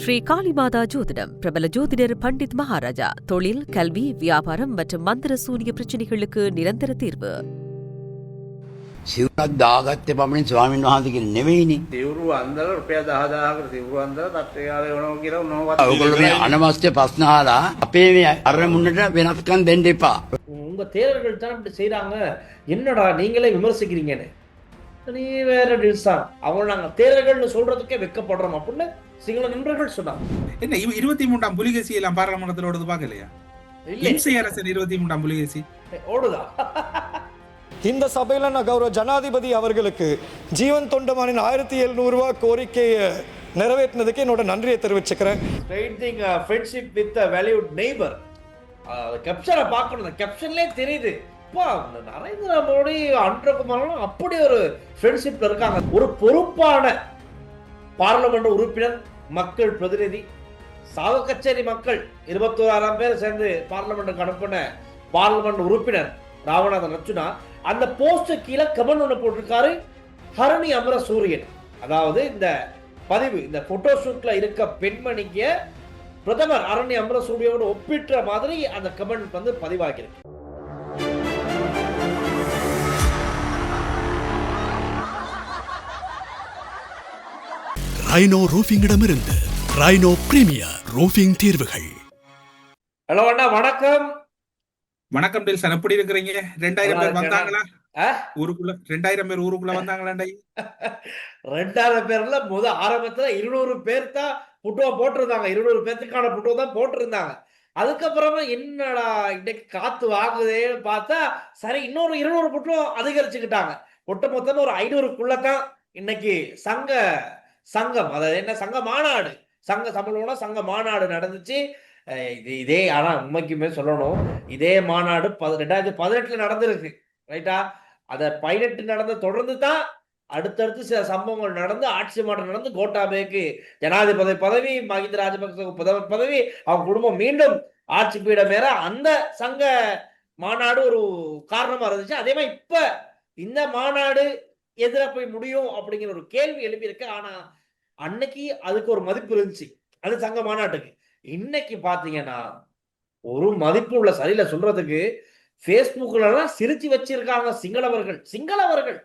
ஸ்ரீ காளிமாதா ஜோதிடம் பிரபல ஜோதிடர் பண்டித் மகாராஜா. தொழில், கல்வி, வியாபாரம் மற்றும் மந்திர சூனிய பிரச்சனைகளுக்கு நிரந்தர தீர்வு. සිවුරක් දාගත්තේ පමණින් ස්වාමීන් වහන්සේ කියන නෙවෙයිනේ. සිවුරු අන්දලා රුපියල් 10000කට සිවුරු අන්දලා තට්ටේ ගාලා එවනවා කියලා උනවත්. ඔයගොල්ලෝ මේ අනවශ්‍ය ප්‍රශ්න අහලා අපේ මේ අරමුණට වෙනස්කම් දෙන්න එපා. உங்க தேர்தல்கள் தான் இப்படி செய்யறாங்க, என்னடா நீங்களே விமர்சிக்கிறீங்கன்னு. நீ வேற டில்சான் அவங்க நாங்க தேர்தல்கள்னு சொல்றதுக்கே வெக்கப்படுறோம் அப்படின்னு சிங்கள நண்பர்கள் சொன்னாங்க. என்ன 23ஆம் புலிகேசி எல்லாம் பாராளுமன்றத்தில் ஓடுது பார்க்கலையா? இம்சை அரசன் 23ஆம் புலிகேசி ஓடுதா? இந்த சபையில் நான் கௌரவ ஜனாதிபதி அவர்களுக்கு ஜீவன் தொண்டமானின் 1700 ரூபாய் கோரிக்கையை நிறைவேற்றினதுக்கு என்னோட நன்றியை தெரிவிச்சுக்கிறேன். ஃப்ரெண்ட்ஷிப் வித் வேல்யூட் நெய்பர் கேப்ஷனை பார்க்கணும். அந்த கேப்ஷன்லேயே தெரியுது நரேந்திர மோடி அன்றகுமாரெல்லாம் அப்படி ஒரு ஃப்ரெண்ட்ஷிப்ல இருக்காங்க. ஒரு பொறுப்பான பார்லமெண்ட் உறுப்பினர், மக்கள் பிரதிநிதி, சாவ கச்சேரி மக்கள் 21,000 பேர் சேர்ந்து பார்லமெண்ட்டுக்கு அனுப்பின பார்லமெண்ட் உறுப்பினர் ராமநாதன் அர்ச்சுனா அந்த போஸ்ட் கீழே கமெண்ட் ஒன்று போட்டிருக்காரு. ஹரணி அமரசூரியன், அதாவது இந்த பதிவு, இந்த போட்டோ ஷூட்ல இருக்க பெண்மணிக்கு பிரதமர் ஹரணி அமரசூரியோடு ஒப்பிட்ட மாதிரி அந்த கமெண்ட் வந்து பதிவாகிருக்கு. ரைனோ ரூஃபிங்கிடமிருந்து ரைனோ பிரீமியர் ரூஃபிங் தீர்வுகள். ஹலோ அண்ணா, வணக்கம். வணக்கம் டில்சன், எப்படி இருக்கிறீங்க? 2000 பேர் வந்தாங்களா ஊருக்குள்ள? 2000 பேர் ஊருக்குள்ள வந்தாங்களா? 2000 பேர்ல ஆரம்பத்துல 200 பேர் தான் புட்டுவா போட்டிருந்தாங்க. 200 பேர்த்துக்கான புட்டுவா தான் போட்டிருந்தாங்க. அதுக்கப்புறமா என்னடா இன்னைக்கு காத்து வாங்குதேன்னு பார்த்தா சரி இன்னொரு 200 புட்டுவா அதிகரிச்சுக்கிட்டாங்க. ஒட்டு மொத்தம் ஒரு 500க்குள்ளதான் இன்னைக்கு சங்கம், அதாவது என்ன சங்க மாநாடு, சங்க தமிழோட சங்க மாநாடு நடந்துச்சு. இதே ஆனா உண்மைக்குமே சொல்லணும், இதே மாநாடு 2018 நடந்திருக்கு, ரைட்டா? அத 18 நடந்த தொடர்ந்து தான் அடுத்தடுத்து சில சம்பவங்கள் நடந்து ஆட்சி மாற்றம் நடந்து கோட்டாபேக்கு ஜனாதிபதி பதவி, மஹிந்த ராஜபக்சேவுக்கு பிரதமர் பதவி, அவங்க குடும்பம் மீண்டும் ஆட்சி பீடம் மேற அந்த சங்க மாநாடு ஒரு காரணமா இருந்துச்சு. அதே மாதிரி இப்ப இந்த மாநாடு எதிர போய் முடியும் அப்படிங்கிற ஒரு கேள்வி எழுப்பியிருக்கு. ஆனா அன்னைக்கு அதுக்கு ஒரு மதிப்பு இருந்துச்சு, அது சங்க மாநாட்டுக்கு. இன்னைக்கு பாத்தீங்கன்னா ஒரு மதிப்பு உள்ள சரியில்லை சொல்றதுக்கு. பேஸ்புக்ல எல்லாம் சிரிச்சு வச்சிருக்காங்க சிங்களவர்கள்.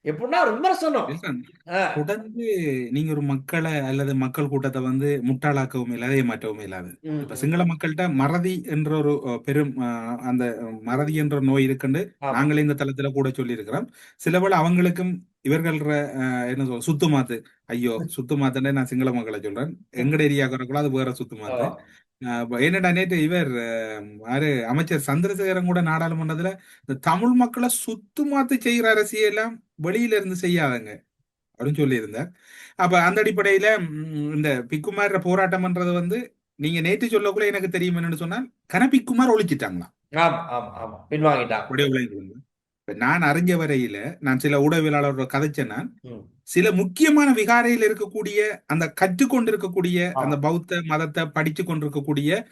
எப்படின்னா விமர்சனம். தொடர்ந்து நீங்க ஒரு மக்களை அல்லது மக்கள் கூட்டத்தை வந்து முட்டாளாக்கவும் இல்லாத மாற்றவும் இல்லாது. இப்ப சிங்கள மக்கள்கிட்ட மறதி என்ற ஒரு பெரும் அந்த மறதி என்ற நோய் இருக்குன்னு நாங்களே இந்த தளத்துல கூட சொல்லி இருக்கிறோம். சிலவேளை அவங்களுக்கும் இவர்கள என்ன சொல்ற சுத்து மாத்து, ஐயோ சுத்து மாத்துன்னு நான் சிங்கள மக்களை சொல்றேன், எங்கட ஏரியாக்குறக்குள்ள அது வேற சுத்து மாத்து. என்னடா நேற்று இவர் அமைச்சர் சந்திரசேகரன் கூட நாடாளுமன்றத்துல இந்த தமிழ் மக்களை சுத்து மாத்து செய்யற அரசியெல்லாம் வெளியில இருந்து செய்யாதங்க அப்படின்னு சொல்லி இருந்தார். அப்ப அந்த அடிப்படையில இந்த பிக்குமார் போராட்டம்ன்றது வந்து நீங்க நேற்று சொல்லக்குள்ள எனக்கு தெரியும் என்னன்னு சொன்னால் கனபிக்குமார் ஒழிச்சிட்டாங்களாம், பின்வாங்கிட்டாங்க. நான் அறிஞ்ச வரையில நான் சில ஊடகவியலாளரோட கதைச்சேன்னா சில முக்கியமான விகாரையில் இருக்கக்கூடிய அந்த கற்றுக்கொண்டிருக்கக்கூடிய அந்த பௌத்த மதத்தை படிச்சு கொண்டிருக்கக்கூடிய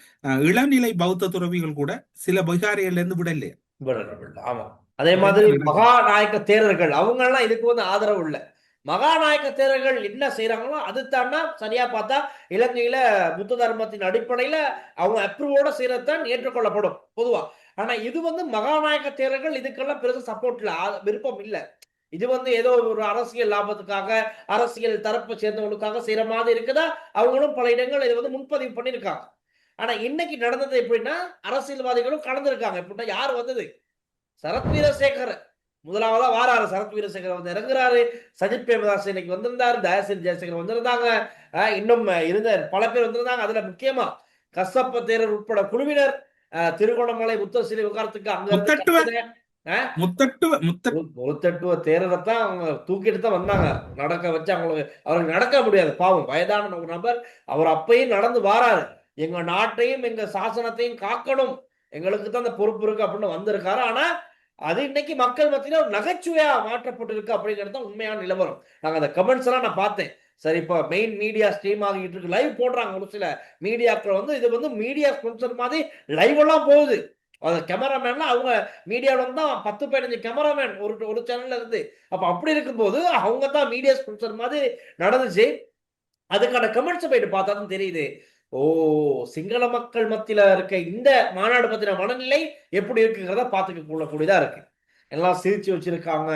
இளநிலை பௌத்த துறவிகள் கூட சில விகாரைகள்ல இருந்து விடலையா. ஆமா, அதே மாதிரி மகாநாயக்க தேரர்கள் அவங்க எல்லாம் இதுக்கு வந்து ஆதரவு இல்ல. மகாநாயக்க தேரர்கள் என்ன செய்யறாங்களோ அதுதான் சரியா பார்த்தா இலங்கையில புத்த தர்மத்தின் அடிப்படையில அவங்க அப்ரூவோட செய்யறதுதான் ஏற்றுக்கொள்ளப்படும் பொதுவா. ஆனா இது வந்து மகாநாயக்க தேரர்கள் இதுக்கெல்லாம் பெருசு சப்போர்ட் இல்ல, விருப்பம் இல்ல. இது வந்து ஏதோ ஒரு அரசியல் லாபத்துக்காக, அரசியல் தரப்பை சேர்ந்தவங்களுக்காக செய்யற மாதிரி இருக்குதா. அவங்களும் பல இடங்கள் இதை வந்து முன்பதிவு பண்ணிருக்காங்க. ஆனா இன்னைக்கு நடந்தது எப்படின்னா அரசியல்வாதிகளும் கலந்துருக்காங்க. எப்படின்னா யார் வந்தது? சரத் வீரசேகர் முதலாவதா வாராரு. சரத் வீரசேகர் வந்து இறங்குறாரு. சஜித் பிரேமதாஸ் இன்னைக்கு வந்திருந்தாரு. தயாசிரி ஜெயசேகர் வந்திருந்தாங்க. இன்னும் இருந்த பல பேர் வந்திருந்தாங்க. அதுல முக்கியமா கசப்ப தேரர் உட்பட குழுவினர் திருகோணமலை புத்தர் சிலை விவகாரத்துக்கு அங்க முத்தட்டுவ தேரரைத்தான் அவங்க தூக்கிட்டு தான் வந்தாங்க. நடக்க வச்சு அவருக்கு நடக்க முடியாது, பாவம் வயதான ஒரு நபர். அவர் அப்பயும் நடந்து வாராரு. எங்க நாட்டையும் எங்க சாசனத்தையும் காக்கணும், எங்களுக்கு தான் அந்த பொறுப்பு இருக்கு அப்படின்னு வந்திருக்காரு. ஆனா அது இன்னைக்கு மக்கள் மத்தியில ஒரு நகைச்சுவையா மாற்றப்பட்டிருக்கு அப்படிங்கிறது தான் உண்மையான நிலவரம். நாங்க அந்த கமெண்ட்ஸ் எல்லாம் நான் பார்த்தேன். சரி, இப்போ மெயின் மீடியா ஸ்ட்ரீம் ஆகிட்டு இருக்கு, லைவ் போடுறாங்க. ஒரு சில மீடியாக்கள் வந்து இது வந்து மீடியா ஸ்பான்சர் மாதிரி லைவ் எல்லாம் போகுது. அந்த கேமராமேன்லாம் அவங்க மீடியாவில தான் 10-15 கேமராமேன் ஒரு சேனல்ல இருந்து. அப்ப அப்படி இருக்கும்போது அவங்க தான் மீடியா ஸ்பான்சர் மாதிரி நடந்துச்சு. அதுக்கான கமெண்ட்ஸ் போயிட்டு பார்த்தா தான் தெரியுது. ஓ, சிங்கள மக்கள் மத்தியில இருக்க இந்த மாநாடு பத்தின மனநிலை எப்படி இருக்குங்கிறத பார்த்துக்க கொள்ளக்கூடியதா இருக்கு. எல்லாம் சிரிச்சு வச்சிருக்காங்க,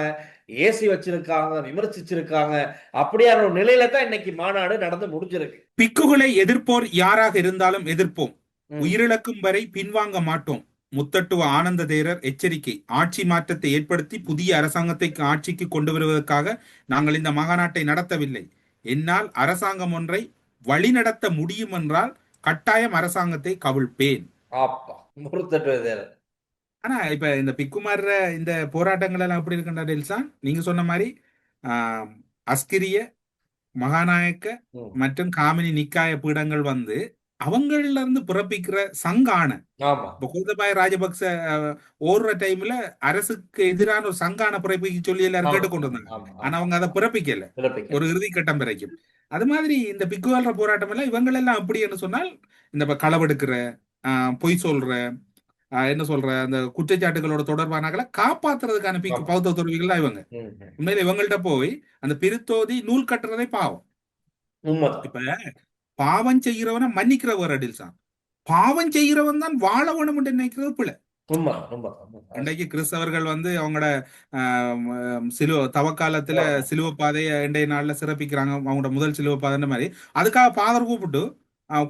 ஏசி வச்சிருக்காங்க, விமர்சிச்சிருக்காங்க. அப்படியான ஒரு நிலையில தான் இன்னைக்கு மாநாடு நடந்து முடிஞ்சிருக்கு. பிக்குகளை எதிர்ப்போர் யாராக இருந்தாலும் எதிர்ப்போம், ம். உயிரிழக்கும் வரை பின்வாங்க மாட்டோம். முத்தட்டுவ ஆனந்த தேரர் எச்சரிக்கை. ஆட்சி மாற்றத்தை ஏற்படுத்தி புதிய அரசாங்கத்தை ஆட்சிக்கு கொண்டு வருவதற்காக நாங்கள் இந்த மாநாட்டை நடத்தவில்லை. என்னால் அரசாங்கம் ஒன்றை வழிநடத்த முடியும் என்றால் கட்டாயம் அரசாங்கத்தை கவிழ்ப்பேன். ஆப்பா, முறுத்தட்டு. ஆனா இப்ப இந்த பிக்குமார் இந்த போராட்டங்கள் எல்லாம் எப்படி இருக்கின்ற டெல்சான், நீங்க சொன்ன மாதிரி அஸ்கிரிய, மகாநாயக்க ம். மற்றும் காமினி நிக்காய பீடங்கள் வந்து அவங்கள்ல இருந்து பிறப்பிக்கிற சங்கான ஆமா, இப்ப கோத்தபாய ராஜபக்ச ஓடுற டைம்ல அரசுக்கு எதிரான ஒரு சங்கான பிறப்பிக்க சொல்லி எல்லாரும் ஆமா, கேட்டுக்கொண்டு வந்தாங்க. ஆமா, ஆனா அவங்க அதை பிறப்பிக்கல பிறப்பிக்க. ஒரு இறுதி கட்டம் வரைக்கும். அது மாதிரி இந்த பிக்குவால்ற போராட்டம் எல்லாம் இவங்க எல்லாம் எப்படி என்று சொன்னால், இந்த களவெடுக்கிற, பொய் சொல்ற, என்ன சொல்ற, அந்த குற்றச்சாட்டுகளோட தொடர்பானங்களை காப்பாத்துறதுக்கான ஆமா. பௌத்த துறவிகள் தான் இவங்க. ம், ம். உண்மையில இவங்கள்ட்ட போய் அந்த பிரித்தோதி நூல் கட்டுறதே பாவம். உண்மைதான். இப்ப பாவம் செய்கிறவனை மன்னிக்கிறவர் அடில்சான், பாவம் செய்கிறவன் தான் வாழ வேணும் என்று நினைக்கிறது பிள்ளை. உண்மைதான், உண்மைதான், உண்மைதான். இன்றைக்கு கிறிஸ்தவர்கள் வந்து அவங்களோட சிலுவ தவக்காலத்துல சிலுவ பாதையை இன்றைய நாள்ல சிறப்பிக்கிறாங்க, அவங்களோட முதல் சிலுவ பாதைன்ற மாதிரி. அதுக்காக பாதர் கூப்பிட்டு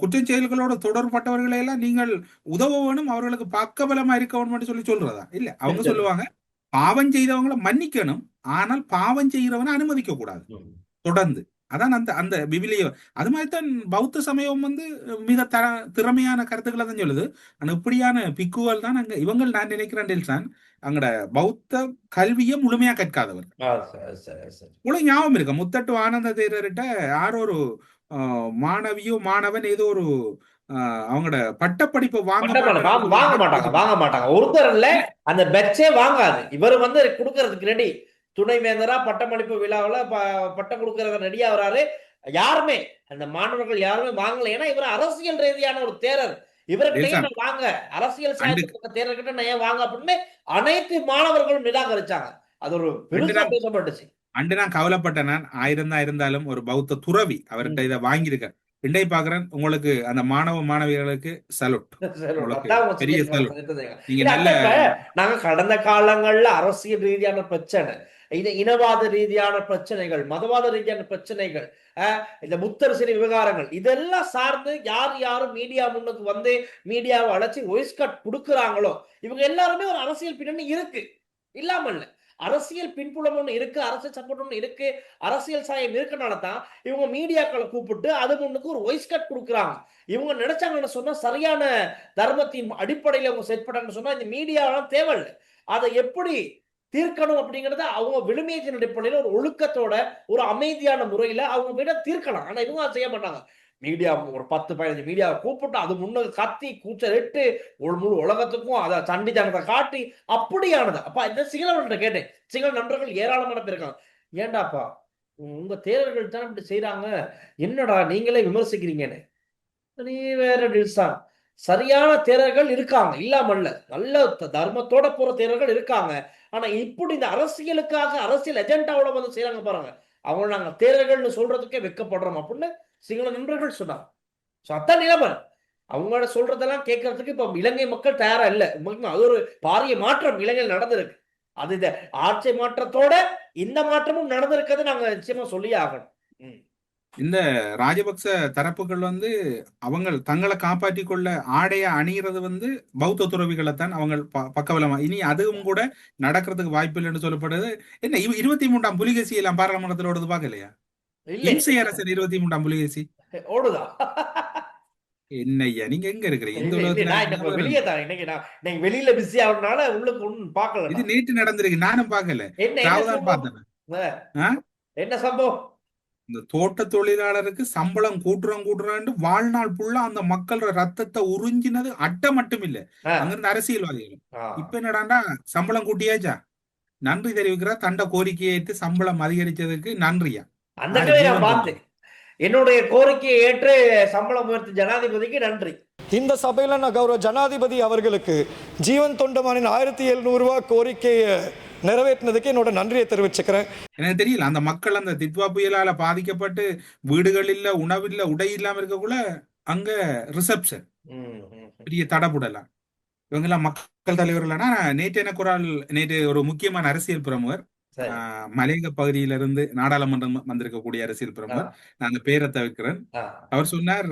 குற்றம் செயல்களோட தொடர்பட்டவர்களை எல்லாம் நீங்கள் உதவ வேணும், அவர்களுக்கு பக்கபலமா இருக்க வேணும் சொல்லி சொல்றதா இல்ல. அவங்க சொல்லுவாங்க பாவம் செய்தவங்களை மன்னிக்கணும், ஆனால் பாவம் செய்கிறவனை அனுமதிக்க கூடாது ம். தொடர்ந்து. அதான் அந்த அந்த விவிலிய. அது மாதிரி தான் பௌத்த சமயம் வந்து மிக திறமையான கருத்துக்களை தான் சொல்லுது. ஆனா இப்படியான பிக்குவல் தான் அங்க இவங்க, நான் நினைக்கிறேன் டெல்சான், அங்கட பௌத்த கல்வியை முழுமையா கற்காதவர். சரி, சரி, சரி. உங்களுக்கு ஞாபகம் இருக்க, முத்தட்டு ஆனந்த தேரர்கிட்ட யாரோ ஒரு மாணவியோ மாணவன் ஏதோ ஒரு அவங்களோட பட்டப்படிப்பை வாங்க மாட்டாங்க. ஒருத்தர் இல்ல, அந்த பெட்சே வாங்காது. இவர் வந்து கொடுக்கறதுக்கு ரெடி. துணைவேந்தரா பட்டமளிப்பு விழாவில் பட்டம் கொடுக்கறத ரெடியா வராரு. யாருமே அந்த மாணவர்கள் யாருமே வாங்கல. ஏன்னா இவர் அரசியல் ரீதியான ஒரு தேரர். இவர்கிட்ட வாங்க, அரசியல் சாயத்துக்கு தேரர்கிட்ட நான் வாங்க அப்படின்னு அனைத்து மாணவர்களும் நிராகரிச்சாங்க. அது ஒரு பெருசா பேசப்பட்டுச்சு. அண்டு நான் கவலைப்பட்டேன். நான் 1000 தான் இருந்தாலும் ஒரு பௌத்த துறவி அவர்கிட்ட இதை வாங்கியிருக்கேன். இண்டை பாக்குறேன், உங்களுக்கு அந்த மாணவ மாணவியர்களுக்கு சல்யூட், பெரிய சல்யூட். நீங்க நல்ல, நாங்க கடந்த காலங்கள்ல அரசியல் ரீதியான பிரச்சனை, இது இனவாத ரீதியான பிரச்சனைகள், மதவாத ரீதியான பிரச்சனைகள், இந்த முத்தர் சிலை விவகாரங்கள், இதெல்லாம் சார்ந்து யாரும் மீடியா முன்னுக்கு வந்து மீடியாவை அழைச்சி வாய்ஸ் கட் கொடுக்குறாங்களோ இவங்க எல்லாருமே ஒரு அரசியல் பின்னணி இருக்கு, இல்லாம இல்ல. அரசியல் பின்புலம் ஒண்ணு இருக்கு, அரசியல் சப்போர்ட் ஒண்ணு இருக்கு, அரசியல் சாயம் இருக்கனால தான் இவங்க மீடியாக்களை கூப்பிட்டு அது முன்னுக்கு ஒரு வாய்ஸ் கட் கொடுக்குறாங்க. இவங்க நினைச்சாங்கன்னு சொன்னா சரியான தர்மத்தின் அடிப்படையில அவங்க செட் பண்ணாங்கன்னு சொன்னா இந்த மீடியாவெல்லாம் தேவையில்லை. அதை எப்படி தீர்க்கணும் அப்படிங்கறத அவங்க விழுமியத்தின் அடிப்படையில ஒரு ஒழுக்கத்தோட ஒரு அமைதியான முறையில அவங்க விட தீர்க்கலாம். ஆனா இவங்க செய்ய மாட்டாங்க. மீடியா ஒரு 10-15 மீடியாவை கூப்பிட்டு அது முன்னுக்கு கத்தி கூச்சலிட்டு முழு உலகத்துக்கும் அதை சண்டித்தனத்தை காட்டி அப்படியானது. அப்பா இந்த சிங்களவன்கிட்ட கேட்டேன், சிங்கள நண்பர்கள் ஏராளமான பேர் இருக்காங்க. ஏண்டாப்பா உங்க தேர்தல்கள் தான் இப்படி செய்யறாங்க, என்னடா நீங்களே விமர்சிக்கிறீங்கன்னு. நீ வேற டில்சான், சரியான தேரர்கள் இருக்காங்க, இல்லாமல்ல, நல்ல தர்மத்தோட போற தேரர்கள் இருக்காங்க. ஆனா இப்படி இந்த அரசியலுக்காக அரசியல் எஜெண்டாவோட வந்து செய்யறாங்க பாருங்க, அவங்க நாங்க தேரர்கள்னு சொல்றதுக்கே வெக்கப்படுறோம் அப்படின்னு சிங்கள நண்பர்கள் சொன்னாங்க. அதான் நிலைமை. அவங்களோட சொல்றதெல்லாம் கேட்கறதுக்கு இப்ப இலங்கை மக்கள் தயாரா இல்ல. அது ஒரு பாரிய மாற்றம் இலங்கையில் நடந்திருக்கு. அது இந்த ஆட்சி மாற்றத்தோட இந்த மாற்றமும் நடந்திருக்கிறது நாங்க நிச்சயமா சொல்லியே ஆகணும். இந்த ராஜபக்ச தரப்புகள் வந்து அவங்க தங்களை காப்பாற்றி கொள்ள ஆடைய அணிகிறது வந்து பௌத்த துறவிகளை தான் அவங்க பக்கபலமா. இனி அதுவும் கூட நடக்கிறதுக்கு வாய்ப்பு இல்லைன்னு சொல்லப்படுது. என்ன 23ஆம் புலிகேசி எல்லாம் பாராளுமன்றத்தில் ஓடுது பாக்கலையா? இம்சை அரசர் 23ஆம் புலிகேசி ஓடுதா? என்னய்யா நீங்க எங்க இருக்கிறீங்க? இந்த உலகத்துல வெளியே தான் இன்னைக்கு நான் வெளியில பிஸி ஆகுறதுனால உள்ளுக்கு ஒன்னும் பார்க்கல. இது நேற்று நடந்திருக்கு, நானும் பார்க்கல, பார்த்தேன். என்ன சம்பவம்? இந்த தோட்ட தொழிலாளருக்கு சம்பளம் கூட்டுறான்னு வாழ்நாள் ஃபுல்லா அந்த மக்கள் ரத்தத்தை உறிஞ்சினது அட்ட மட்டும் இல்ல, அங்கிருந்து அரசியல்வாதிகள். இப்ப என்னடாண்டா சம்பளம் கூட்டியாச்சா, நன்றி தெரிவிக்கிற தண்ட கோரிக்கையை ஏற்று சம்பளம் அதிகரிச்சதுக்கு நன்றியா. அந்த பார்த்தேன், என்னுடைய கோரிக்கையை ஏற்று சம்பளம் உயர்த்தி ஜனாதிபதிக்கு நன்றி. இந்த சபையில் நான் கௌரவ ஜனாதிபதி அவர்களுக்கு ஜீவன் தொண்டமானின் 1700 ரூபா கோரிக்கையை நிறைவேற்றினதுக்கு என்னோட நன்றியை தெரிவிச்சுக்கிறேன். எனக்கு தெரியல, அந்த மக்கள் அந்த தித்வா புயலால பாதிக்கப்பட்டு வீடுகள் இல்ல, உணவில்ல, உடை இல்லாம இருக்கக்குள்ள அங்க ரிசப்ஷன் பெரிய தடபுடலாம். இவங்கெல்லாம் மக்கள் தலைவர்கள்னா நேற்று எனக்கு ஒரு ஆள், நேற்று ஒரு முக்கியமான அரசியல் பிரமுகர் மலையக பகுதியிலிருந்து நாடாளுமன்றம் வந்திருக்கக்கூடிய அரசியல் பிரமுகர், நான் அந்த பேரை தவிர்க்கிறேன், அவர் சொன்னார்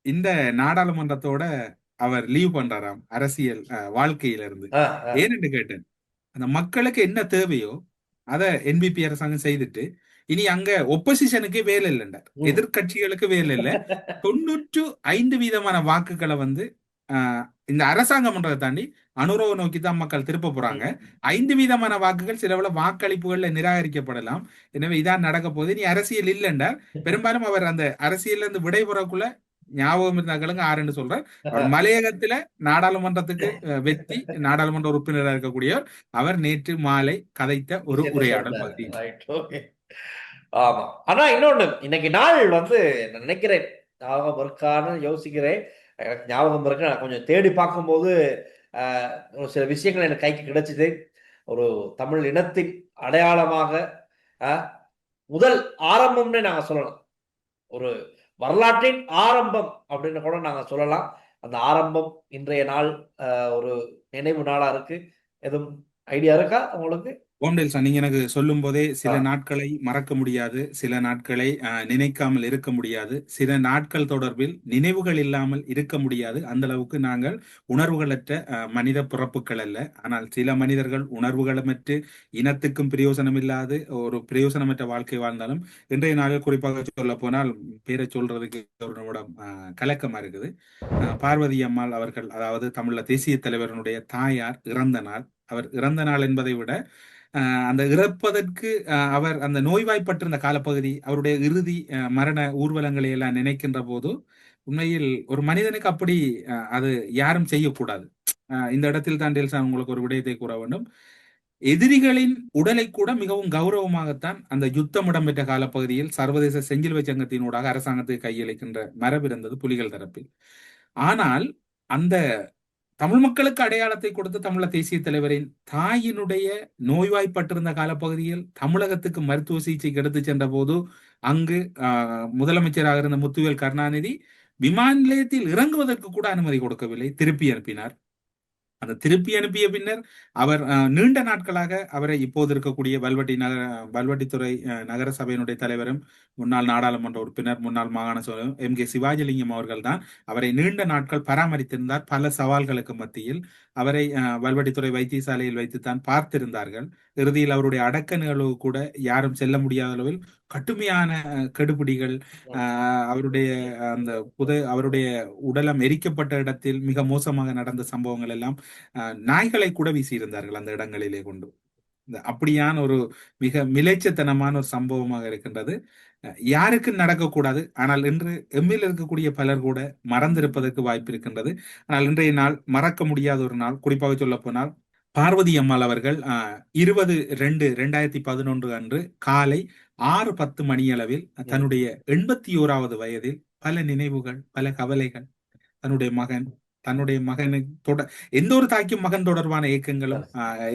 இந்த நாடாளுமன்றத்தோட அவர் லீவ் பண்றாராம் அரசியல் வாழ்க்கையில இருந்து. ஏன்னு கேட்டேன், அந்த மக்களுக்கு என்ன தேவையோ அதை என்பிபி அரசாங்கம் செய்துட்டு இனி அங்க ஒப்போசிஷனுக்கே வேலை இல்லைண்ட, எதிர்கட்சிகளுக்கு வேலை இல்லை. 95% வாக்குகளை வந்து இந்த அரசாங்கம்ன்றதை தாண்டி அனுரவை நோக்கி தான் மக்கள் திருப்ப போறாங்க. 5% வாக்குகள் சிலவுல வாக்களிப்புகள்ல நிராகரிக்கப்படலாம். எனவே இதான் நடக்க போகுது. நீ அரசியல் இல்லைண்டா பெரும்பாலும் அவர் அந்த அரசியல்ல இருந்து விடைபெறக்குள்ள ஞாபகம் இருந்தாங்களுங்க ஆறுன்னு சொல்றார். மலையகத்துல நாடாளுமன்றத்துக்கு வெற்றி நாடாளுமன்ற உறுப்பினராக இருக்கக்கூடியவர் அவர் நேற்று மாலை கதைத்த ஒரு உரையாடல் பகுதி. ஆமா. ஆனா இன்னொன்னு, இன்னைக்கு நாள் வந்து நினைக்கிறேன், ஞாபகம் இருக்கான்னு யோசிக்கிறேன், எனக்கு ஞாபகம் இருக்கு. நான் கொஞ்சம் தேடி பார்க்கும்போது ஒரு சில விஷயங்கள் எனக்கு கைக்கு கிடைச்சிது. ஒரு தமிழ் இனத்தின் அடையாளமாக முதல் ஆரம்பம்னு நாங்க சொல்லலாம், ஒரு வரலாற்றின் ஆரம்பம் அப்படின்னு கூட நாங்க சொல்லலாம். அந்த ஆரம்பம் இன்றைய நாள் ஒரு நினைவு நாளா இருக்கு. எதுவும் ஐடியா இருக்கா உங்களுக்கு? ஓம்டேல்சா, நீங்க எனக்கு சொல்லும் போதே சில நாட்களை மறக்க முடியாது, சில நாட்களை நினைக்காமல் இருக்க முடியாது, சில நாட்கள் தொடர்பில் நினைவுகள் இல்லாமல் இருக்க முடியாது. அந்த அளவுக்கு நாங்கள் உணர்வுகளற்ற மனித பிறப்புகள் அல்ல. ஆனால் சில மனிதர்கள் உணர்வுகளமற்று இனத்துக்கும் பிரயோசனம் இல்லாது ஒரு பிரயோசனமற்ற வாழ்க்கை வாழ்ந்தாலும் இன்றைய நாளில் குறிப்பாக சொல்ல போனால் பேரை சொல்றதுக்கு ஒரு நிமிடம் கலக்கமா இருக்குது. பார்வதி அம்மாள் அவர்கள், அதாவது தமிழ தேசிய தலைவரனுடைய தாயார் இறந்த நாள். அவர் இறந்த நாள் என்பதை விட அந்த இறப்பதற்கு அவர் அந்த நோய்வாய்ப்பட்டிருந்த காலப்பகுதி, அவருடைய இறுதி மரண ஊர்வலங்களை எல்லாம் நினைக்கின்ற போது உண்மையில் ஒரு மனிதனுக்கு அப்படி அது யாரும் செய்யக்கூடாது. இந்த இடத்தில் தான் டேல்சா உங்களுக்கு ஒரு விடயத்தை கூற வேண்டும். எதிரிகளின் உடலை கூட மிகவும் கௌரவமாகத்தான் அந்த யுத்தம் இடம்பெற்ற காலப்பகுதியில் சர்வதேச செஞ்சிலுவை சங்கத்தினூடாக அரசாங்கத்துக்கு கையளிக்கின்ற மரபு இருந்தது புலிகள் தரப்பில். ஆனால் அந்த தமிழ் மக்களுக்கு அடையாளத்தை கொடுத்து தமிழ தேசிய தலைவரின் தாயினுடைய நோய்வாய்ப்பட்டிருந்த காலப்பகுதியில் தமிழகத்துக்கு மருத்துவ சிகிச்சைக்கு எடுத்து சென்ற போது அங்கு முதலமைச்சராக இருந்த முத்துவேல் கருணாநிதி விமான நிலையத்தில் இறங்குவதற்கு கூட அனுமதி கொடுக்கவில்லை, திருப்பி அனுப்பினார். அந்த திருப்பி அனுப்பிய பின்னர் அவர் நீண்ட நாட்களாக அவரை இப்போது இருக்கக்கூடிய வல்வட்டித்துறை நகர சபையினுடைய தலைவரும் முன்னாள் நாடாளுமன்ற உறுப்பினர் முன்னாள் மாகாண சபை MK சிவாஜிலிங்கம் அவர்கள் தான் அவரை நீண்ட நாட்கள் பராமரித்திருந்தார். பல சவால்களுக்கு மத்தியில் அவரை வல்வட்டித்துறை வைத்தியசாலையில் வைத்துத்தான் பார்த்திருந்தார்கள். இறுதியில் அவருடைய அடக்க நிகழ்வு கூட யாரும் செல்ல முடியாத அளவில் கடுமையான கெடுபிடிகள், அவருடைய அந்த அவருடைய உடலம் எரிக்கப்பட்ட இடத்தில் மிக மோசமாக நடந்த சம்பவங்கள் எல்லாம் நாய்களை கூட வீசியிருந்தார்கள் அந்த இடங்களிலே கொண்டு. அப்படியான ஒரு மிக மிலைச்சத்தனமான ஒரு சம்பவமாக இருக்கின்றது. யாருக்கு நடக்கக்கூடாது. ஆனால் இன்று எம்மில் இருக்கக்கூடிய பலர் கூட மறந்திருப்பதற்கு வாய்ப்பு இருக்கின்றது. ஆனால் இன்றைய நாள் மறக்க முடியாத ஒரு நாள். குறிப்பாக சொல்ல போனால் பார்வதி அம்மாள் அவர்கள் 20/2/2011 அன்று காலை 6:10 மணியளவில் தன்னுடைய 81வது வயதில் பல நினைவுகள், பல கவலைகள், தன்னுடைய மகனுக்கு எந்த ஒரு தாய்க்கும் மகன் தொடர்பான இயக்கங்களும்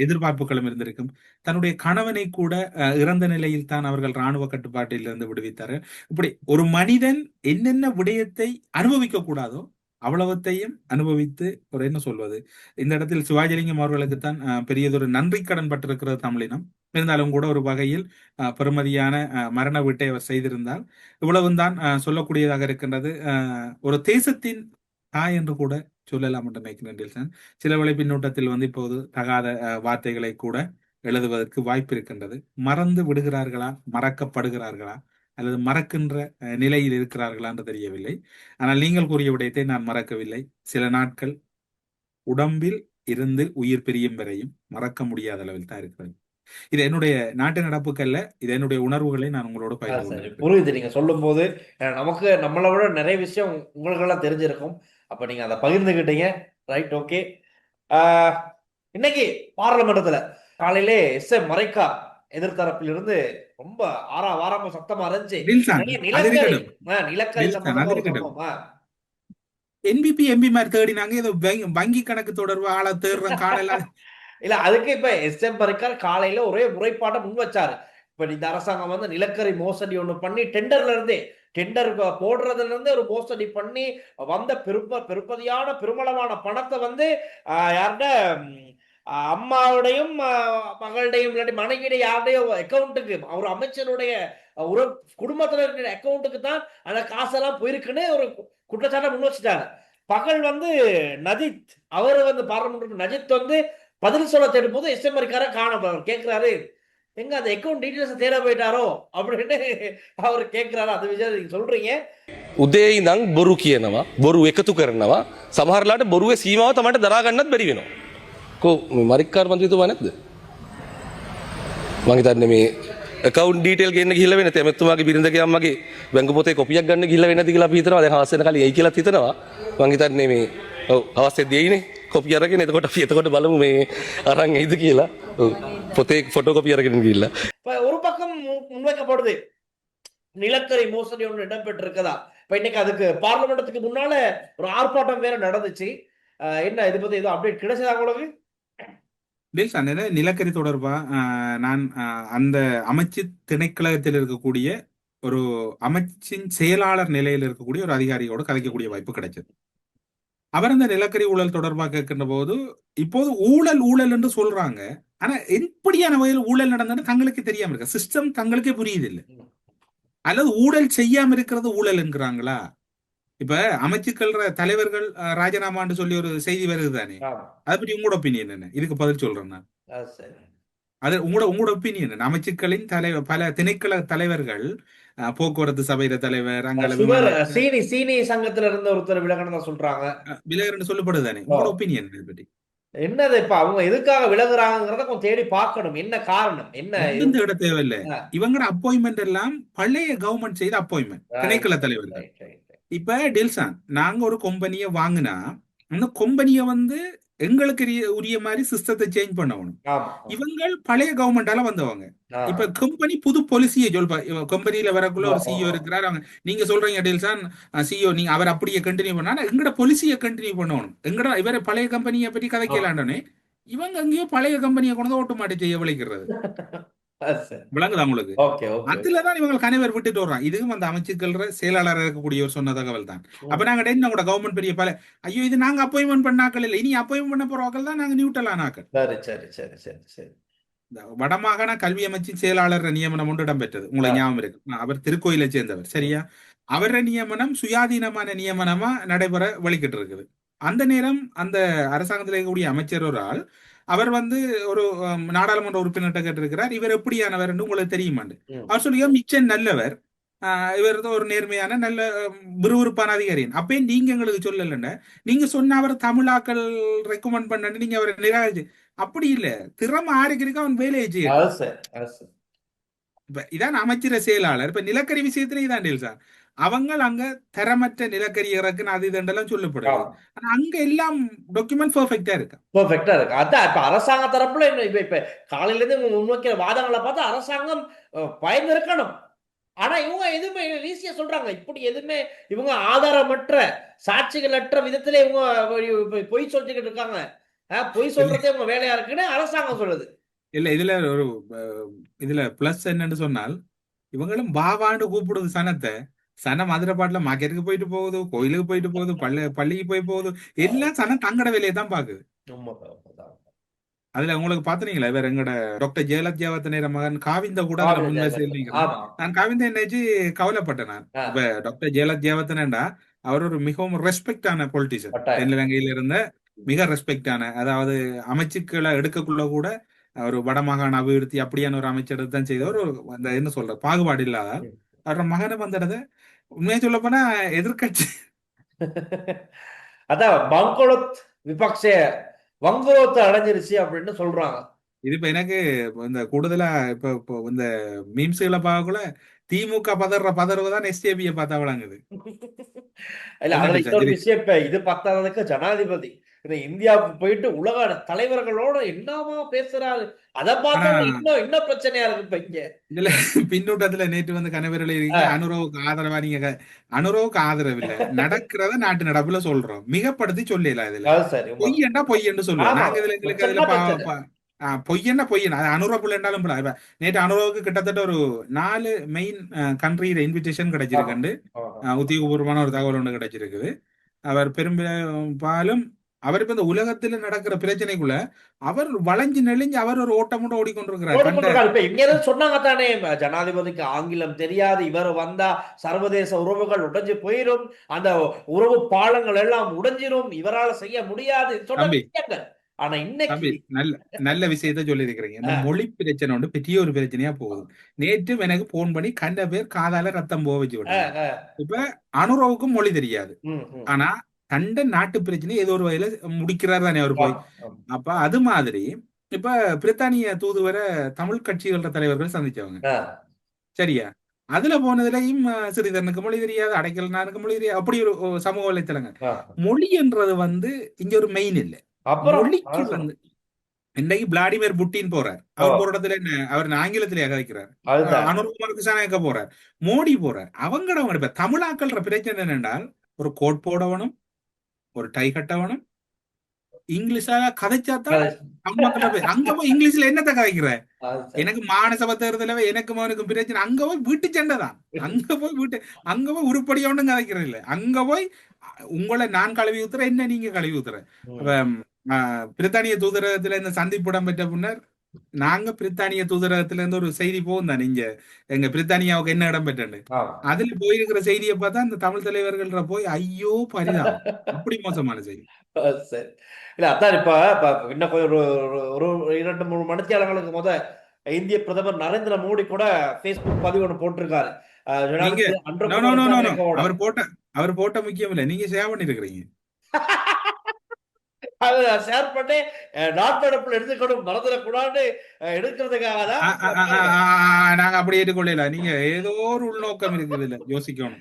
எதிர்பார்ப்புகளும் இருந்திருக்கும். தன்னுடைய கணவனை கூட இறந்த நிலையில் தான் அவர்கள் இராணுவ கட்டுப்பாட்டில் இருந்து விடுவித்தார்கள். இப்படி ஒரு மனிதன் என்னென்ன விடயத்தை அனுபவிக்க கூடாதோ அவ்வளவத்தையும் அனுபவித்து ஒரு என்ன சொல்வது, இந்த இடத்தில் சிவாஜிலிங்கம் அவர்களுக்குத்தான் பெரியதொரு நன்றி கடன் பட்டிருக்கிறது தமிழினம். இருந்தாலும் கூட ஒரு வகையில் பெருமதியான மரண வீட்டை அவர் செய்திருந்தால் இவ்வளவும் தான் சொல்லக்கூடியதாக இருக்கின்றது. ஒரு தேசத்தின் தாய் என்று கூட சொல்லலாம் என்று நினைக்கிறேன். சில வேளை பின்னூட்டத்தில் வந்து இப்போது தகாத வார்த்தைகளை கூட எழுதுவதற்கு வாய்ப்பு இருக்கின்றது. மறந்து விடுகிறார்களா, மறக்கப்படுகிறார்களா, அல்லது மறக்கின்ற நிலையில் இருக்கிறார்களா என்று தெரியவில்லை. ஆனால் நீங்கள் கூறிய விடயத்தை நான் மறக்கவில்லை. சில நாட்கள் உடம்பில் இருந்து உயிர் பிரியும் வரையும் மறக்க முடியாத அளவில் தான் இருக்கிறது. இது என்னுடைய நாட்டு நடப்புக்கல்ல, இது என்னுடைய உணர்வுகளை நான் உங்களோட பகிர்ந்து. புரியுது, நீங்க சொல்லும் போது நமக்கு நம்மளை விட நிறைய விஷயம் உங்களுக்கு எல்லாம் தெரிஞ்சிருக்கும். அப்ப நீங்க அதை பகிர்ந்துகிட்டீங்க. Right, okay. இன்னைக்கு பார்லிமெண்டத்துல காலையிலே SM மரைக்கா எதிர்த்தரப்பில் இருந்து ரொம்ப ஆரவாரமா சத்தமா இருந்துச்சு. நிலக்கரி என்பிபி எம்பி மாதிரி தேடினாங்க, ஏதோ வங்கி கணக்கு தொடர்பு ஆளை தேடுறோம் காணலாம். இல்ல அதுக்கு இப்ப எஸ்.எம். பரிக்கார் காலையில ஒரே முறைப்பாட்டை முன் வச்சாரு. இப்ப இந்த அரசாங்கம் வந்து நிலக்கரி மோசடி ஒண்ணு பண்ணி டெண்டர் போடுறதுல இருந்து ஒரு மோசடி பண்ணி வந்த பெருமதியான பெருமளவான பணத்தை வந்து யார்கிட்ட அம்மாவுடையும் மகளுடையும் இல்லாட்டி மனைவியுடைய யாருடைய அக்கௌண்ட்டுக்கு ஒரு அமைச்சருடைய ஒரு குடும்பத்தினருடைய அக்கௌண்ட்டுக்கு தான் அந்த காசெல்லாம் போயிருக்குன்னு ஒரு குற்றச்சாட்டை முன் வச்சுட்டாங்க. பகல் வந்து நஜித் அவர் வந்து பார்லிமெண்ட் நஜித் வந்து பதில் சொல்ல தேடும் போது எஸ்.எம். பரிக்கார காண கேட்கிறாரு, எங்க அந்த அக்கௌண்ட் டீடைல்ஸ் தேட போயிட்டாரோ அப்படின்னு அவர் கேட்கிறாரு. அது விஷயம் நீங்க சொல்றீங்க. උදේ ඉඳන් බොරු කියනවා, බොරු එකතු කරනවා, සමහරලාට බොරුවේ සීමාව තමයි දරා ගන්නත් බැරි වෙනවා. කො මරික්කාර මන්ත්‍රීතුමා නැද්ද? මම හිතන්නේ මේ account detail ගේන්න ගිහිල්ලා වෙන තැමැත්තුමාගේ බිරිඳගේ අම්මගේ බැංකු පොතේ කොපියක් ගන්න ගිහිල්ලා වෙන්නද කියලා අපි හිතනවා. දැන් හවස් වෙනකල් එයි කියලාත් හිතනවා. මම හිතන්නේ මේ ඔව් හවස් එද්දී එයිනේ කොපිය අරගෙන. එතකොට අපි බලමු මේ අරන් එයිද කියලා. ඔව් පොතේ ෆොටෝ කොපිය අරගෙන ගිහිල්ලා. இப்ப ஒரு பக்கம் முன்வைக்கப்படுது நிலக்கரி மோசடி ஒன்று இடம்பெற்று இருக்கதா. இப்ப இன்னைக்கு அதுக்கு பார்லிமெண்டத்துக்கு முன்னால ஒரு ஆர்ப்பாட்டம் வேற நடந்துச்சு. என்ன இது பத்தி ஏதோ அப்டேட் கிடைச்சதா உங்களுக்கு? நிலக்கரி தொடர்பா நான் அந்த அமைச்சு திணைக்களத்தில் இருக்கக்கூடிய ஒரு அமைச்சின் செயலாளர் நிலையில் இருக்கக்கூடிய ஒரு அதிகாரியோடு கதைக்கக்கூடிய வாய்ப்பு கிடைச்சது. அவர் அந்த நிலக்கரி ஊழல் தொடர்பாக கேட்கின்ற போது இப்போது ஊழல் என்று சொல்றாங்க. ஆனா எப்படியான வகையில் ஊழல் நடந்தது தங்களுக்கு தெரியாம இருக்கு. சிஸ்டம் தங்களுக்கே புரியுது இல்லை. அல்லது ஊழல் செய்யாம இருக்கிறது ஊழல் என்கிறாங்களா? இப்ப அமைச்சுக்கள் தலைவர்கள் ராஜினாமான்னு சொல்லி ஒரு செய்தி வருது தானே, அதை பற்றி உங்களோட ஒப்பீனியன் என்ன? இதுக்கு பதில் சொல்றேன் நான். அது உங்களோட ஒப்பீனியன் என்ன? அமைச்சுக்களின் பல திணைக்கள தலைவர்கள், போக்குவரத்து சபையில தலைவர், சீனி சங்கத்துல இருந்த ஒருத்தர் விலகணும் சொல்றாங்க, விலகன்னு சொல்லப்படுது தானே. உங்களோட ஒப்பீனியன் இதை பற்றி என்னது? இப்ப அவங்க எதுக்காக விலகுறாங்கிறத கொஞ்சம் தேடி பார்க்கணும். என்ன காரணம் என்ன இட தேவையில்லை. இவங்க அப்பாயின்மெண்ட் எல்லாம் பழைய கவர்மெண்ட் செய்த அப்பாயின்மெண்ட் திணைக்கள தலைவர்கள். இப்ப டில்சான் நாங்க ஒரு கம்பெனியை வாங்கினா அந்த கம்பெனியை வந்து எங்களுக்கு உரிய மாதிரி சிஸ்டத்தை சேஞ்ச் பண்ணணும். இவங்க பழைய கவர்மெண்டால வந்தவங்க. இப்ப கம்பெனி புது பாலிசியை சொல்பா. கம்பெனியில வரக்குள்ள ஒரு சிஇஓ இருக்கிறார். அவங்க நீங்க சொல்றீங்க டில்சான் சிஇஓ நீங்க அவர் அப்படியே கண்டினியூ பண்ணா எங்கட பாலிசியை கண்டினியூ பண்ணணும். எங்கட இவரை பழைய கம்பெனியை பற்றி கதைக்கலாண்டனே இவங்க அங்கேயோ பழைய கம்பெனியை கொண்டு வந்து ஓட்டோமேட்டிக் செய்ய விளைக்கிறது. விளங்குதா உங்களுக்கு? அதுலதான் இவங்க கணவர் விட்டுட்டு வர்றாங்க. இதுவும் அந்த அமைச்சுக்கள் செயலாளர் இருக்கக்கூடிய ஒரு சொன்ன தகவல் தான். அப்ப நாங்க கூட கவர்மெண்ட் பெரிய பல ஐயோ இது நாங்க அப்பாயின்மெண்ட் பண்ணாக்கள் இல்லை, இனி அப்பாயின்மெண்ட் பண்ண போறாக்கள் தான் நாங்க நியூட்டலானாக்கள். வடமாகாண கல்வி அமைச்சின் செயலாளர் நியமனம் ஒன்று இடம்பெற்றது. உங்களுக்கு ஞாபகம் இருக்கு. அவர் திருக்கோயிலை சேர்ந்தவர், சரியா? அவர நியமனம் சுயாதீனமான நியமனமா நடைபெற வழிகிட்டு இருக்குது. அந்த நேரம் அந்த அரசாங்கத்தில் இருக்கக்கூடிய அமைச்சர் ஒரு ஆள், அவர் வந்து ஒரு நாடாளுமன்ற உறுப்பினர்கிட்ட கேட்டிருக்கிறார், இவர் எப்படியானவர் உங்களுக்கு தெரியுமாண்டு. அவர் சொல்லியோ மிச்சம் நல்லவர், இவர் ஒரு நேர்மையான நல்ல விறுவிறுப்பான அதிகாரின். அப்பயே நீங்க எங்களுக்கு சொல்லலன்னா நீங்க சொன்ன அவர் தமிழாக்கள் ரெக்கமெண்ட் பண்ணு நீங்க அவரை நிராகரிச்சு. அப்படி இல்ல, திறமை ஆரோக்கியம் அவன் வேலையை செய்ய. இதான் அமைச்சர செயலாளர். இப்ப நிலக்கரி விஷயத்துல இதான் டீல்ஸா. அவங்க அங்க தரமற்ற நிலக்கரி இறக்குன்னு அது இதெல்லாம் சொல்லப்படுது. ஆனா அங்க எல்லாம் டாக்குமெண்ட் பெர்ஃபெக்ட்டா இருக்கு. அதான் இப்ப அரசாங்க தரப்புல இப்ப காலையில இருந்து முன்வைக்கிற வாதங்களை பார்த்தா அரசாங்கம் பயந்து இருக்கணும். ஆனா இவங்க எதுவுமே ஈஸியா சொல்றாங்க. இப்படி எதுவுமே இவங்க ஆதாரமற்ற சாட்சிகள் அற்ற விதத்துல இவங்க பொய் சொல்லிக்கிட்டு இருக்காங்க. பொய் சொல்றதே இவங்க வேலையா இருக்குன்னு அரசாங்கம் சொல்லுது. இல்ல இதுல பிளஸ் என்னன்னு சொன்னால் இவங்களும் பாவான்னு கூப்பிடுது சனத்தை. சனம் மதுரை பாட்டுல மார்க்கெட்டுக்கு போயிட்டு போகுது, கோயிலுக்கு போயிட்டு போகுது, பள்ளிக்கு போய் போகுது. எல்லாம் சனம் தங்கட வேலையை தான் பாக்குது. அதுல உங்களுக்கு பாத்துனீங்களா வேற எங்கட டாக்டர் ஜெயலலிதா மகன் காவிந்த கூட நான் காவிந்த என்னச்சு கவலைப்பட்டேன். நான் இப்ப டாக்டர் ஜெயலலிதா அவர் ஒரு மிகவும் ரெஸ்பெக்டான பொலிட்டிஷியன். தென்னிலங்கையில இருந்த மிக ரெஸ்பெக்டான, அதாவது அமைச்சுக்களை எடுக்கக்குள்ள கூட ஒரு வடமாகாண அபிவிருத்தி அப்படியான ஒரு அமைச்சர் தான் செய்தவர். அந்த என்ன சொல்ற பாகுபாடு இல்லாத அவரோட மகனை வந்தது உண்மையா சொல்ல போனா எதிர்கட்சி அதான் பங்கோலத் விபக்ஷ வங்குரோத்தை அடைஞ்சிருச்சு அப்படின்னு சொல்றாங்க. இது இப்ப எனக்கு இந்த கூடுதலா இப்ப இந்த மீம்ஸ்களை பார்க்கல திமுக பதறுவதான் எஸ்டிபியை பார்த்தா வழங்குது. இல்ல அதுல இன்னொரு விஷயம், இப்ப இது பத்தாததுக்கு ஜனாதிபதி இந்த இந்தியாவுக்கு போயிட்டு உலக தலைவர்களோட என்னமா பேசுறாரு. அதை பார்த்தா ஆனா இன்னும் பிரச்சனையா இருக்கு இப்ப இங்க. இதுல பின்னூட்டத்துல நேற்று வந்து கனவரில் இருக்கீங்க அனுரவுக்கு ஆதரவா நீங்க அனுரவுக்கு ஆதரவு இல்ல நடக்கிறத நாட்டு நடப்புல சொல்றோம், மிகப்படுத்தி சொல்லல. இதுல சரி பொய்யண்டா பொய்யன்னு சொல்லுவோம் ஆமா நாங்க. இதுல எங்களுக்கு பிரச்சனை அதுல பிரச்சனை. பொய்யன்னா பொய்யன் அது அனுரப்புல இருந்தாலும் இப்ப நேற்று அனுரவுக்கு கிட்டத்தட்ட ஒரு 4 மெயின் கண்ட்ரியில இன்விடேஷன் கிடைச்சிருக்கு. உத்தியோகபூர்வமான ஒரு தகவல் ஒன்று கிடைச்சிருக்குது. அவர் பெரும்பாலும் அவர் இப்ப இந்த உலகத்துல நடக்கிற பிரச்சனைக்குள்ள அவர் வளைஞ்சு நெளிஞ்சு அவர் ஒரு ஓட்டமுட்ட ஓடிக்கொண்டிருக்கிறார். இப்ப இங்க இருந்து சொன்னாங்க தானே, ஜனாதிபதிக்கு ஆங்கிலம் தெரியாது, இவர் வந்தா சர்வதேச உறவுகள் உடைஞ்சு போயிரும், அந்த உறவு பாலங்கள் எல்லாம் உடைஞ்சிரும், இவரால செய்ய முடியாது சொன்னாங்க. ஆனா இன்னைக்கு நல்ல நல்ல விஷயத்த சொல்லி இருக்கிறீங்க. இந்த மொழி பிரச்சனை ஒன்று பெரிய ஒரு பிரச்சனையா போகுது. நேற்று எனக்கு போன் பண்ணி கண்ட பேர் காதால ரத்தம் போக வச்சு விட்டாங்க. இப்ப அனுரவுக்கும் மொழி தெரியாது, ஆனா கண்ட நாட்டு பிரச்சனை ஏதோ ஒரு வகையில முடிக்கிறார் தானே அவர் போய். அப்ப அது மாதிரி இப்ப பிரித்தானிய தூதுவரை தமிழ் கட்சிகள தலைவர்கள் சந்திச்சவங்க, சரியா? அதுல போனதுலயும் சிறிதனுக்கு மொழி தெரியாது, அடைக்கலனாருக்கு மொழி தெரியாது, அப்படி ஒரு சமூக வலைத்தளங்கள். மொழி என்றது வந்து இங்க ஒரு மெயின் இல்லை. மொழிக்கு வந்து இன்னைக்கு விளாடிமிர் புட்டின் போறார், அவர் போற இடத்துல என்ன அவர் ஆங்கிலத்திலே கதைக்கிறார். அனுர்குமார் திசாநாயக்க போறார், மோடி போறார். அவங்கட தமிழாக்கள்ற பிரச்சனை என்னென்றால் ஒரு கோட் போடவனும், ஒரு டை கட்டவனும், இங்கிலீஷால கதைச்சாதான் அங்க போய் இங்கிலீஷ்ல என்னத்த கதைக்கிற? எனக்கு மாநசபை தேர்தல எனக்கு மகனுக்கும் பிரச்சனை. அங்க போய் வீட்டு சண்டை தான். அங்க போய் உருப்படியா ஒன்றும் கதைக்கிறது இல்லை. அங்க போய் உங்களை நான் கழுவி ஊத்துறேன், என்ன நீங்க கழுவி ஊத்துறேன். பிரித்தானிய தூதரகத்துல இந்த சந்திப்பு இடம் பெற்ற பின்னர் நாங்க பிரித்தானிய தூதரகத்துல இருந்து ஒரு செய்தி போகும் தான், நீங்க எங்க பிரித்தானியாவுக்கு என்ன இடம் பெற்று அதுல போயிருக்கிற செய்தியை பார்த்தா இந்த தமிழ் தலைவர்கள் போய் ஐயோ பரிதான், அப்படி மோசமான செய்தி. சரி இல்ல அதான் இப்ப இன்னும் ஒரு 2-3 மணித்தியாலங்களுக்கு இந்திய பிரதமர் நரேந்திர மோடி கூட பேஸ்புக் பதிவு ஒன்று போட்டிருக்காரு. அவர் போட்ட முக்கியம் இல்ல, நீங்க ஷேர் பண்ணிருக்கிறீங்க. ஷேர் பண்ணி நாட்டு நடப்புல எடுத்துக்கணும், மறந்துடக்கூடாது எடுக்கிறதுக்காக தான் நாங்க அப்படி ஏற்றுக்கொள்ளல. நீங்க ஏதோ ஒரு உள்நோக்கம் இருக்குது, இல்ல யோசிக்கணும்.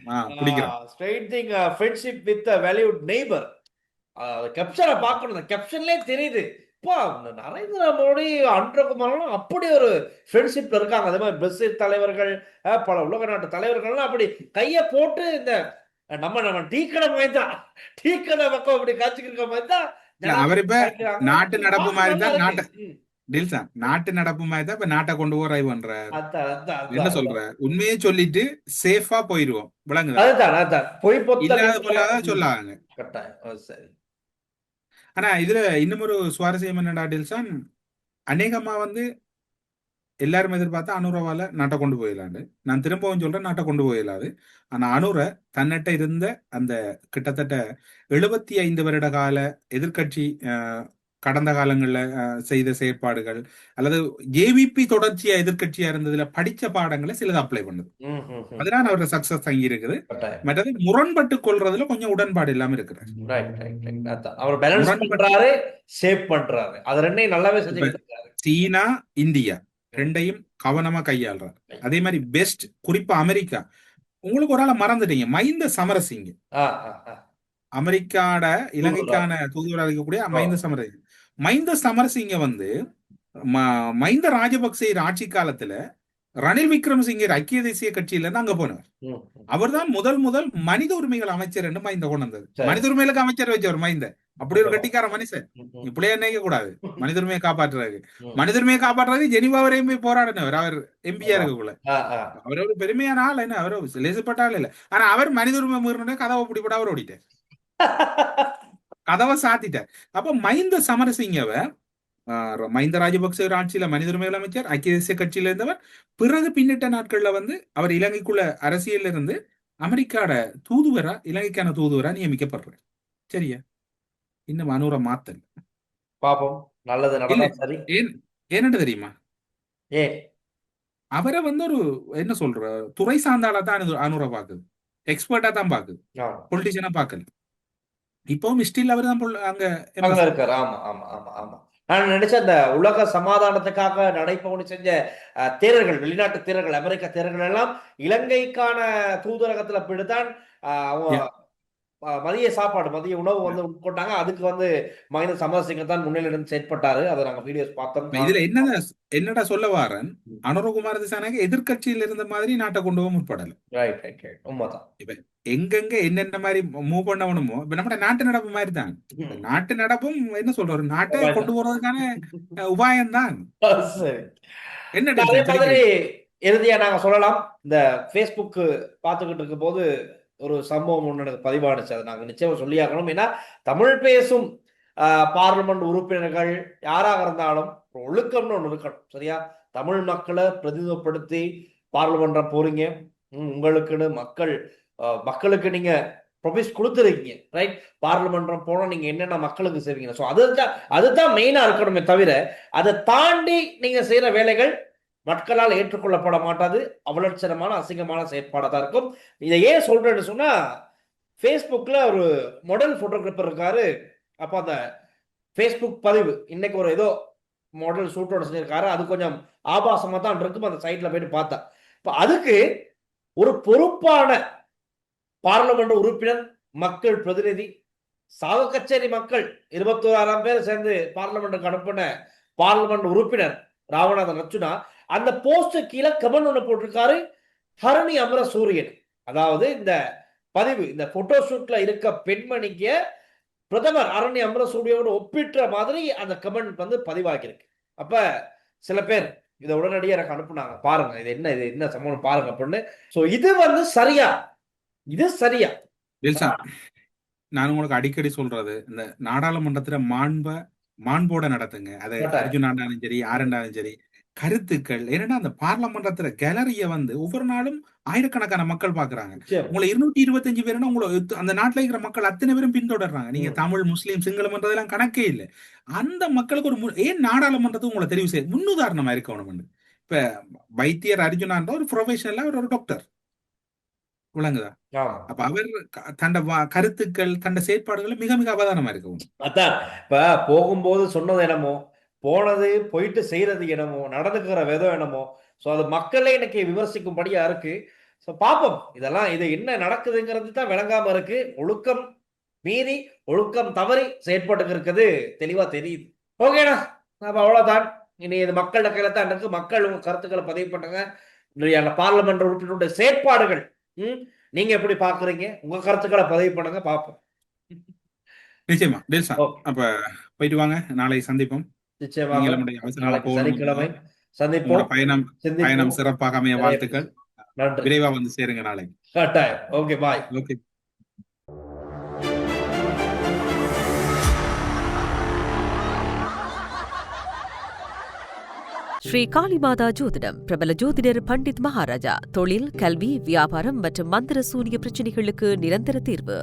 Straightening friendship with valued neighbour. கேப்ஷனை பார்க்கணும், அந்த கேப்ஷன்லயே தெரியுது நரேந்திர மோடி அன்றகுமாரெல்லாம் அப்படி ஒரு ஃப்ரெண்ட்ஷிப் இருக்காங்க. அதே மாதிரி பிரேசில் தலைவர்கள், பல உலக நாட்டு தலைவர்கள்லாம் அப்படி கைய போட்டு இந்த நம்ம டீ கடை மாதிரி தான், டீ கடை பக்கம் அப்படி காய்ச்சிக்கிற மாதிரி தான். அவர் இப்ப நாட்டு நடப்பு மாதிரி தான், நாட்டு நடப்பு மாதிரி தான் இப்ப நாட்டை கொண்டு போற பண்ற. என்ன சொல்ற? உண்மையே சொல்லிட்டு சேஃபா போயிருவோம், விளங்குதா? போய் சொல்லாங்க. சரி. ஆனா இதுல இன்னும் ஒரு சுவாரஸ்யம் என்னடா டில்சன், அநேகமா வந்து எல்லாரும் எதிர்பார்த்தா அனுரவால நாட்டை கொண்டு போயிடலாண்டு. நான் திரும்பவும் சொல்றேன், நாட்டை கொண்டு போயிடலாது. ஆனா அனுர தன்னிட்ட இருந்த அந்த கிட்டத்தட்ட 75 வருட கால எதிர்கட்சி கடந்த காலங்களில் செய்த செயற்பாடுகள் அல்லது ஜேவிபி தொடர்ச்சியா எதிர்கட்சியா இருந்ததுல படிச்ச பாடங்களை சிலது அப்ளை பண்ணுது. அதனால அவரோட சக்சஸ் தங்கி இருக்குது. மற்றது முரண்பட்டு கொள்றதுல கொஞ்சம் உடன்பாடு இல்லாம இருக்கிறார். சீனா இந்தியா ரெண்டையும் கவனமா கையாளுறாரு. அதே மாதிரி பெஸ்ட் குறிப்பா அமெரிக்கா. உங்களுக்கு ஒரு ஆளை மறந்துட்டீங்க, மஹிந்த சமரசிங்க, அமெரிக்காட இலங்கைக்கான தூதுவராக இருக்கக்கூடிய மஹிந்த சமரசிங்க வந்து மஹிந்த ராஜபக்சே ஆட்சி காலத்துல ரணில் விக்ரமசிங்கே ஐக்கிய தேசிய கட்சியில இருந்து அங்க போனவர். அவர் தான் முதல் மனித உரிமைகள் அமைச்சர் என்று மஹிந்த கொண்டு வந்தது. மனித உரிமைகளுக்கு அமைச்சர் வச்சவர் மஹிந்த. அப்படி ஒரு கட்டிக்கார மனுஷன். இப்படியே நினைக்க கூடாது. மனித உரிமையை காப்பாற்றுறது ஜெனிவா வரையும் போய் போராடினவர். அவர் எம்பியா இருக்கக்குள்ள அவர் ஒரு பெருமையான ஆள், என்ன அவர் லேசப்பட்ட ஆள் இல்ல. ஆனா அவர் மனித உரிமை மீறின கதவை பிடிப்பட அவர் ஓடிட்டார், கதவை சாத்திட்டார். அப்ப மஹிந்த சமரசிங்கவ மஹிந்த ராஜபக்சே ஆட்சியில மனித உரிமைகள் அமைச்சர், ஐக்கிய தேசிய கட்சியில இருந்தவர். பிறகு பின்னிட்ட நாட்கள்ல வந்து அவர் இலங்கைக்குள்ள அரசியல்ல இருந்து அமெரிக்காட தூதுவரா, இலங்கைக்கான தூதுவரா நியமிக்கப்படுறார். சரியா? இன்னும் அனுர மாத்தல் பாப்போம். நல்லது. ஏன்னு தெரியுமா? அவரை வந்து ஒரு என்ன சொல்ற துறை சார்ந்தால தான் அனுர பாக்குது, எக்ஸ்பர்ட்டா தான் பாக்குது, பொலிட்டிஷியனா பாக்கல. இப்பவும் ஸ்டில் அவர் தான் அங்க இருக்காரு. ஆமா ஆமா ஆமா ஆமா. நான் நினைச்சேன் அந்த உலக சமாதானத்துக்காக நடைபவனி செஞ்ச தேரர்கள், வெளிநாட்டு தேரர்கள், அமெரிக்க தேரர்கள் எல்லாம் இலங்கைக்கான தூதரகத்துல போயிட்டுதான் மதிய சாப்பாடு மதிய உணவு வந்து உட்கொண்டாங்க. அதுக்கு வந்து மஹிந்த சமரசிங்க தான் முன்னிலையிடம் செயற்பட்டாரு. அதை நாங்க வீடியோஸ் பார்த்தோம். இதுல என்னடா சொல்ல வாரன், அனுரகுமார திசாநாயக்க எதிர்கட்சியில் இருந்த மாதிரி நாட்டை கொண்டு போக முற்படல. ரைட் உண்மைதான். இப்ப எங்கெங்க என்னென்ன மாதிரி மூவ் பண்ணணுமோ இப்ப நம்ம நாட்டு நடப்பு மாதிரி தான். நாட்டு நடப்பும் என்ன சொல்ற, நாட்டை கொண்டு போறதுக்கான உபாயம் தான். சரி, என்ன அதே மாதிரி இறுதியா நாங்க சொல்லலாம், இந்த Facebook பார்த்துக்கிட்டு இருக்கும் போது ஒரு சம்பவம் ஒன்று எனக்கு பதிவானுச்சு. அதை நாங்கள் நிச்சயம் சொல்லியாகணும். ஏன்னா தமிழ் பேசும் பார்லிமெண்ட் உறுப்பினர்கள் யாராக இருந்தாலும் ஒழுக்கம்னு ஒன்று இருக்கணும். சரியா, தமிழ் மக்களை பிரதிநிதிப்படுத்தி பார்லிமெண்டம் போறீங்க, உங்களுக்குன்னு மக்களுக்கு நீங்க ப்ரொபைஸ் கொடுத்துருக்கீங்க. ரைட், பார்லிமெண்டம் போனா நீங்க என்னென்ன மக்களுக்கு செய்வீங்க. ஸோ அதுதான் மெயினா இருக்கணுமே தவிர அதை தாண்டி நீங்க செய்யற வேலைகள் மக்களால் ஏற்றுக்கொள்ளப்பட மாட்டாது. அவலட்சணமான அசிங்கமான செயற்பாடாக தான் இருக்கும். இதை ஏன் சொல்றேன்னு சொன்னா, ஃபேஸ்புக்ல ஒரு மாடல் போட்டோகிராஃபர் இருக்காரு. அப்போ அந்த ஃபேஸ்புக் பதிவு இன்னைக்கு ஒரு ஏதோ மாடல் ஷூட்டோட செஞ்சிருக்காரு. அது கொஞ்சம் ஆபாசமா தான் இருக்கும். அந்த சைட்ல போயிட்டு பார்த்தா, இப்போ அதுக்கு ஒரு பொறுப்பான பார்லிமெண்ட் உறுப்பினர், மக்கள் பிரதிநிதி, சாவு கச்சேரி மக்கள் 21,000 பேர் சேர்ந்து பார்லிமெண்ட்டுக்கு அனுப்பின பார்லிமெண்ட் உறுப்பினர் ராமநாதன் அர்ச்சுனா அந்த போஸ்ட் கீழே கமெண்ட் ஒன்று போட்டிருக்காரு, ஹரணி அமரசூரியன். அதாவது இந்த பதிவு, இந்த போட்டோ ஷூட்ல இருக்க பெண்மணிக்கு பிரதமர் ஹரணி அமரசூரியனோட ஒப்பிட்ட மாதிரி அந்த கமெண்ட் வந்து பதிவாகியிருக்கு. அப்ப சில பேர் இதை உடனடியாக எனக்கு அனுப்புனாங்க, பாருங்க இது என்ன சம்பவம் பாருங்க அப்படின்னு. ஸோ இது வந்து சரியா, இது சரியா? நான் உங்களுக்கு அடிக்கடி சொல்றது, இந்த நாடாளுமன்றத்துல மாண்போட நடத்துங்க. அது அர்ஜுனாண்டாலும் சரி, யாருண்டாலும் சரி, கருத்துக்கள். ஏன்னா அந்த பார்லமெண்டத்துல கேலரிய வந்து ஒவ்வொரு நாளும் ஆயிரக்கணக்கான மக்கள் பாக்குறாங்க. உங்களை 225 பேருன்னா உங்களை அந்த நாட்டுல இருக்கிற மக்கள் அத்தனை பேரும் பின்தொடர்றாங்க. நீங்க தமிழ், முஸ்லீம், சிங்களம்ன்றதெல்லாம் கணக்கே இல்லை. அந்த மக்களுக்கு ஏன் நாடாளுமன்றத்துக்கு உங்களை தெரிவு செய்ய முன்னுதாரணமா இருக்கணும். இப்ப வைத்தியர் அர்ஜுனான்ற ஒரு ப்ரொஃபஷனலா ஒரு டாக்டர் விளங்குதா? அப்ப அவர் தண்ட கருத்துக்கள், தண்ட செயற்பாடுகளை மிக மிக அவதானமா இருக்கும். அதான் இப்ப போகும்போது சொன்னது என்னமோ, போயிட்டு செய்யறது என்னமோ, நடந்துக்கிற விதம் என்னமோ. ஸோ அது மக்களே இன்னைக்கு விமர்சிக்கும்படியா இருக்கு. ஸோ பார்ப்போம், இது என்ன நடக்குதுங்கிறது தான் விளங்காம இருக்கு. ஒழுக்கம் மீறி, ஒழுக்கம் தவறி செயற்பட்டு இருக்கிறது தெளிவா தெரியுது. ஓகேண்ணா, அப்ப அவ்வளவுதான். இனி இது மக்கள் கையில தான் இருக்கு. மக்கள் உங்க கருத்துக்களை பதிவு பண்ணுங்க. பார்லிமெண்ட் உறுப்பினருடைய செயற்பாடுகள் நீங்க எப்படி பாக்குறீங்க? உங்க கருத்துக்களை பதிவு பண்ணுங்க, பார்ப்போம். நிச்சயமா டெல்சா, அப்ப போயிட்டு வாங்க, நாளை சந்திப்போம். சனிக்கிழமை சந்திப்போம். பயணம் சிறப்பாக அமைய வாழ்த்துக்கள். விரைவா வந்து சேருங்க நாளை. ஓகே, பாய். ஓகே. ஸ்ரீ காளிமாதா ஜோதிடம், பிரபல ஜோதிடர் பண்டித் மகாராஜா. தொழில், கல்வி, வியாபாரம் மற்றும் மந்திர சூனிய பிரச்சனைகளுக்கு நிரந்தர தீர்வு.